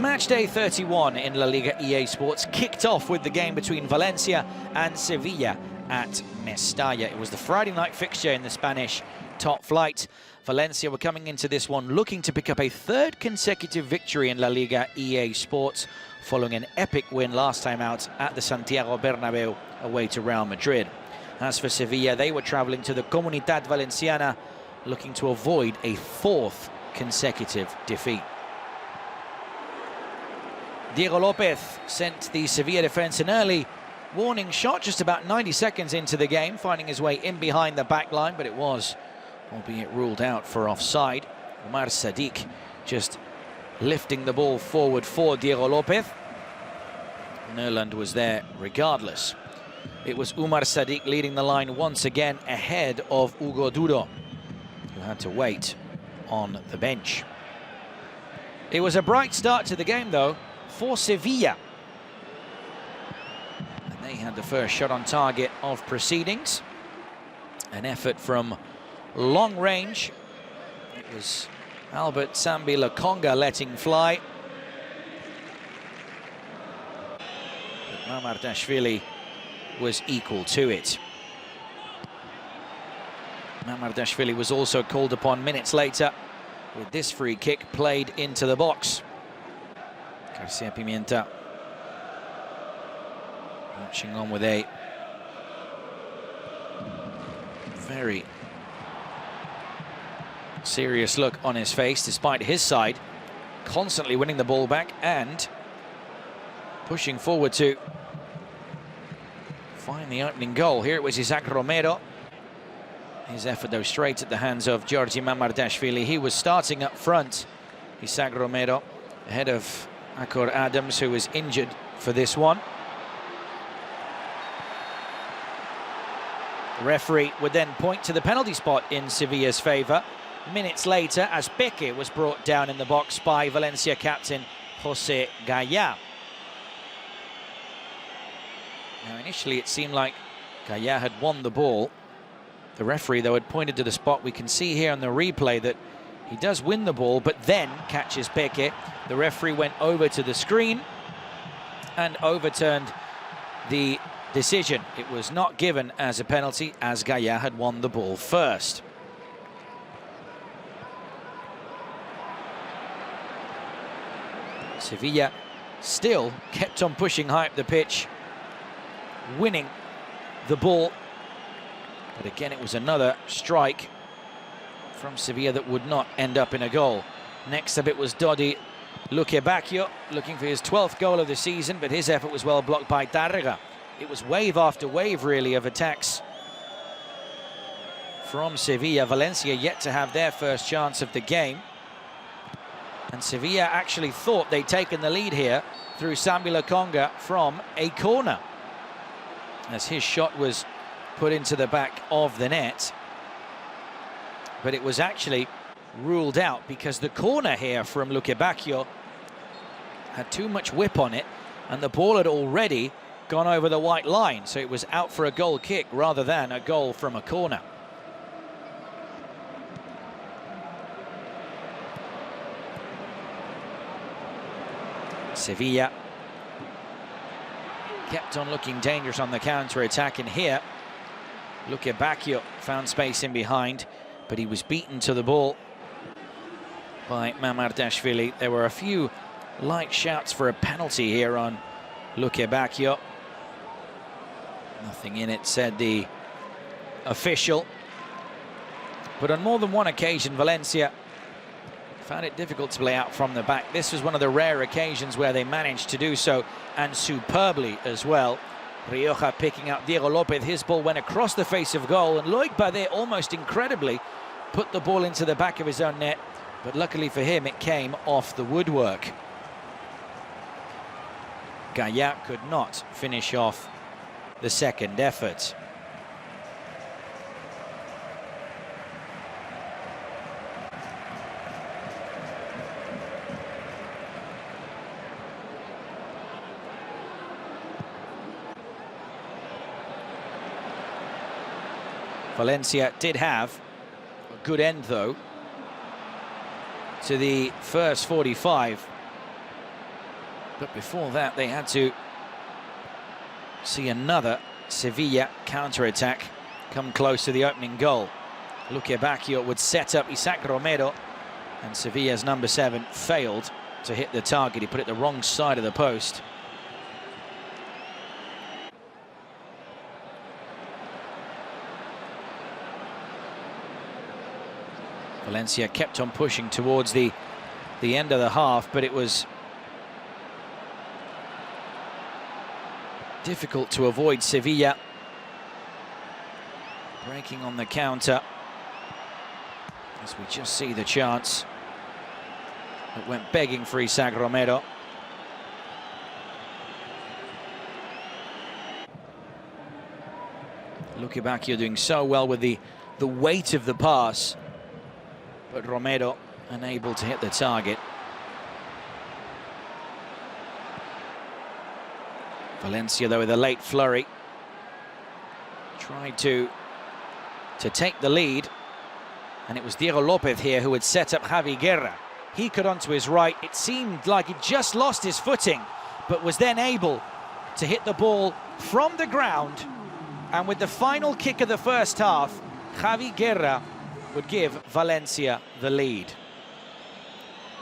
Matchday 31 in La Liga EA Sports kicked off with the game between Valencia and Sevilla at Mestalla. It was the Friday night fixture in the Spanish top flight. Valencia were coming into this one looking to pick up a third consecutive victory in La Liga EA Sports, following an epic win last time out at the Santiago Bernabeu away to Real Madrid. As for Sevilla, they were travelling to the Comunidad Valenciana looking to avoid a fourth consecutive defeat. Diego Lopez sent the Sevilla defence an early warning shot just about 90 seconds into the game, finding his way in behind the back line, but it was, albeit ruled out for offside. Umar Sadiq just lifting the ball forward for Diego Lopez. Nerland was there regardless. It was Umar Sadiq leading the line once again ahead of Hugo Duro, who had to wait on the bench. It was a bright start to the game, though, for Sevilla. And they had the first shot on target of proceedings. An effort from long range. It was Albert Sambi Lakonga letting fly. But Mamardashvili was equal to it. Mamardashvili was also called upon minutes later with this free kick played into the box. Garcia Pimienta marching on with a very serious look on his face, despite his side constantly winning the ball back and pushing forward to find the opening goal. Here it was Isaac Romero. His effort, though, straight at the hands of Georgi Mamardashvili. He was starting up front, Isaac Romero, ahead of Akor Adams, who was injured for this one. The referee would then point to the penalty spot in Sevilla's favour. Minutes later, as Peque was brought down in the box by Valencia captain Jose Gaya. Now, initially it seemed like Gaya had won the ball. The referee, though, had pointed to the spot. We can see here on the replay that he does win the ball, but then catches Peque. The referee went over to the screen and overturned the decision. It was not given as a penalty, as Gaya had won the ball first. Sevilla still kept on pushing high up the pitch, winning the ball. But again, it was another strike from Sevilla that would not end up in a goal. Next up, it was Dodi Luquebacchio looking for his 12th goal of the season, but his effort was well blocked by Tárrega. It was wave after wave, really, of attacks from Sevilla. Valencia yet to have their first chance of the game. And Sevilla actually thought they'd taken the lead here through Sambi Lakonga from a corner, as his shot was put into the back of the net. But it was actually ruled out because the corner here from Luquebacchio had too much whip on it and the ball had already gone over the white line, so it was out for a goal kick rather than a goal from a corner. Sevilla kept on looking dangerous on the counter-attack, and here Luquebacchio found space in behind, but he was beaten to the ball by Mamardashvili. There were a few light shouts for a penalty here on Luquebacchio. Nothing in it, said the official. But on more than one occasion, Valencia found it difficult to play out from the back. This was one of the rare occasions where they managed to do so, and superbly as well. Rioja picking out Diego Lopez. His ball went across the face of goal, and Loic Bade almost incredibly put the ball into the back of his own net, but luckily for him it came off the woodwork. Gaya could not finish off the second effort. Valencia did have a good end, though, to the first 45. But before that, they had to see another Sevilla counter-attack come close to the opening goal. Luque Bacchio would set up Isaac Romero, and Sevilla's number 7 failed to hit the target. He put it the wrong side of the post. Valencia kept on pushing towards the end of the half, but it was difficult to avoid Sevilla breaking on the counter, as we just see the chance that went begging for Isaac Romero. Luque Bacchio doing so well with the weight of the pass, but Romero unable to hit the target. Valencia, though, with a late flurry, tried to take the lead, and it was Diego Lopez here who had set up Javi Guerra. He cut onto his right. It seemed like he just lost his footing, but was then able to hit the ball from the ground, and with the final kick of the first half, Javi Guerra would give Valencia the lead.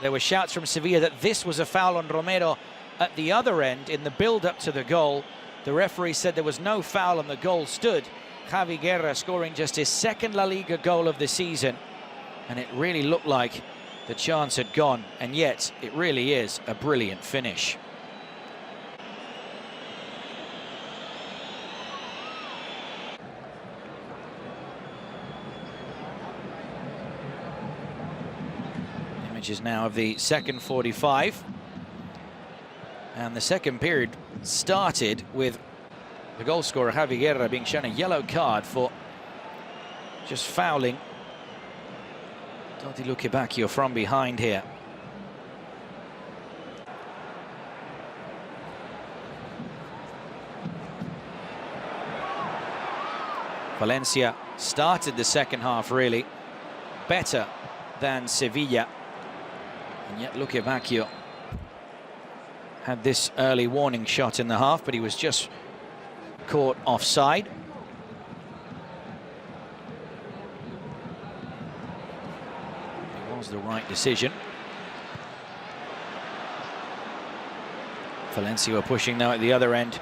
There were shouts from Sevilla that this was a foul on Romero at the other end in the build-up to the goal. The referee said there was no foul and the goal stood. Javi Guerra scoring just his second La Liga goal of the season, and it really looked like the chance had gone, and yet it really is a brilliant finish. Images now of the second 45. And the second period started with the goal scorer Javi Guerra being shown a yellow card for just fouling Dodi Luque Bacchio from behind here. Valencia started the second half really better than Sevilla, and yet Luque Bacchio had this early warning shot in the half, but he was just caught offside. It was the right decision. Valencia were pushing now at the other end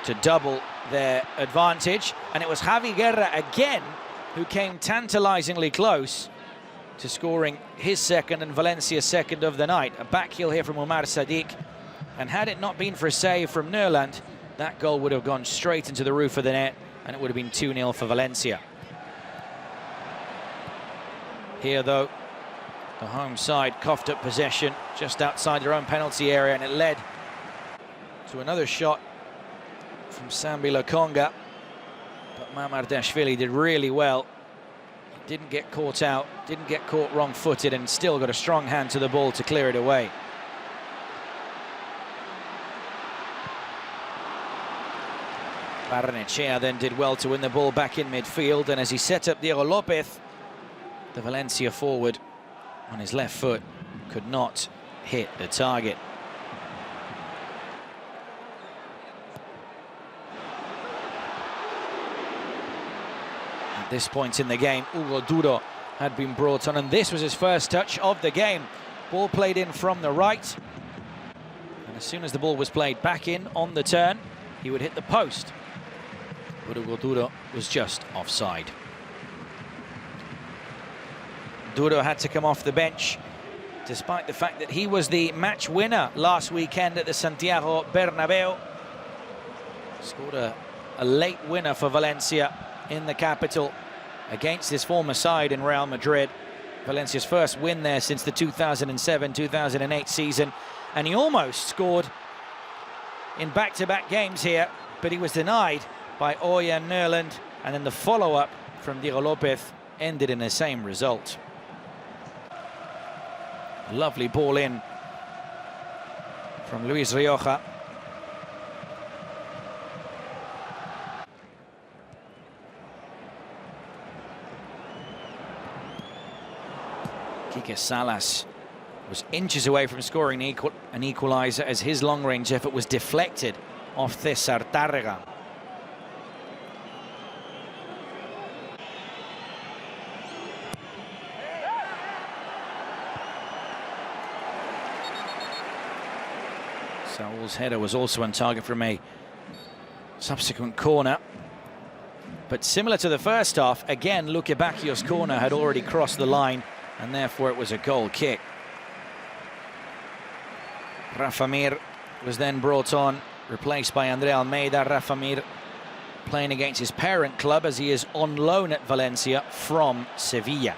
to double their advantage, and it was Javi Guerra again who came tantalizingly close to scoring his second and Valencia's second of the night. A back heel here from Umar Sadiq, and had it not been for a save from Nerland, that goal would have gone straight into the roof of the net, and it would have been 2-0 for Valencia. Here, though, the home side coughed up possession just outside their own penalty area, and it led to another shot from Sambi Lokonga. But Mamardashvili did really well. Didn't get caught out, didn't get caught wrong-footed, and still got a strong hand to the ball to clear it away. Barrenechea then did well to win the ball back in midfield, and as he set up Diego Lopez, the Valencia forward on his left foot could not hit the target. At this point in the game, Hugo Duro had been brought on, and this was his first touch of the game. Ball played in from the right, and as soon as the ball was played back in on the turn, he would hit the post. But Hugo Duro was just offside. Duro had to come off the bench, despite the fact that he was the match winner last weekend at the Santiago Bernabeu. Scored a late winner for Valencia in the capital against his former side in Real Madrid. Valencia's first win there since the 2007-2008 season, and he almost scored in back-to-back games here, but he was denied by Oya Nerland, and then the follow-up from Diego Lopez ended in the same result. Lovely ball in from Luis Rioja. Quique Salas was inches away from scoring an equaliser as his long-range effort was deflected off César Tárrega. Saul's header was also on target from a subsequent corner. But similar to the first half, again, Luque Bacchio's corner had already crossed the line, and therefore it was a goal kick. Rafa Mir was then brought on, replaced by André Almeida. Rafa Mir playing against his parent club as he is on loan at Valencia from Sevilla.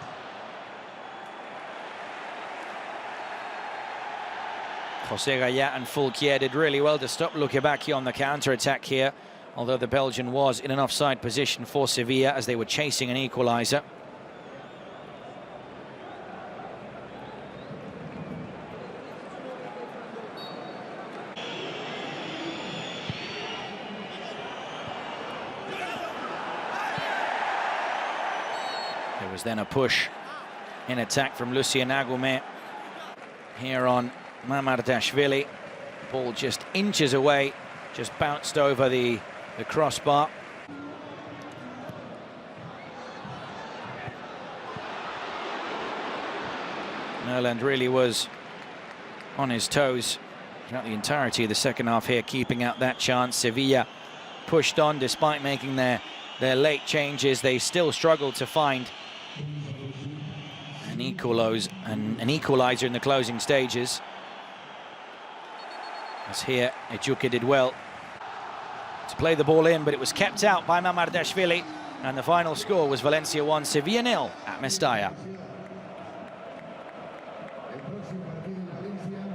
José Gallá and Fulquier did really well to stop Luque Bacchio on the counter-attack here, although the Belgian was in an offside position for Sevilla as they were chasing an equaliser. There was then a push in attack from Lucien Agoumet here on Mamardashvili. Ball just inches away, just bounced over the crossbar. Nerland really was on his toes throughout the entirety of the second half here, keeping out that chance. Sevilla pushed on despite making their late changes. They still struggled to find an equaliser in the closing stages. As here, Ejuke did well to play the ball in, but it was kept out by Mamardashvili, and the final score was Valencia 1, Sevilla 0 at Mestalla.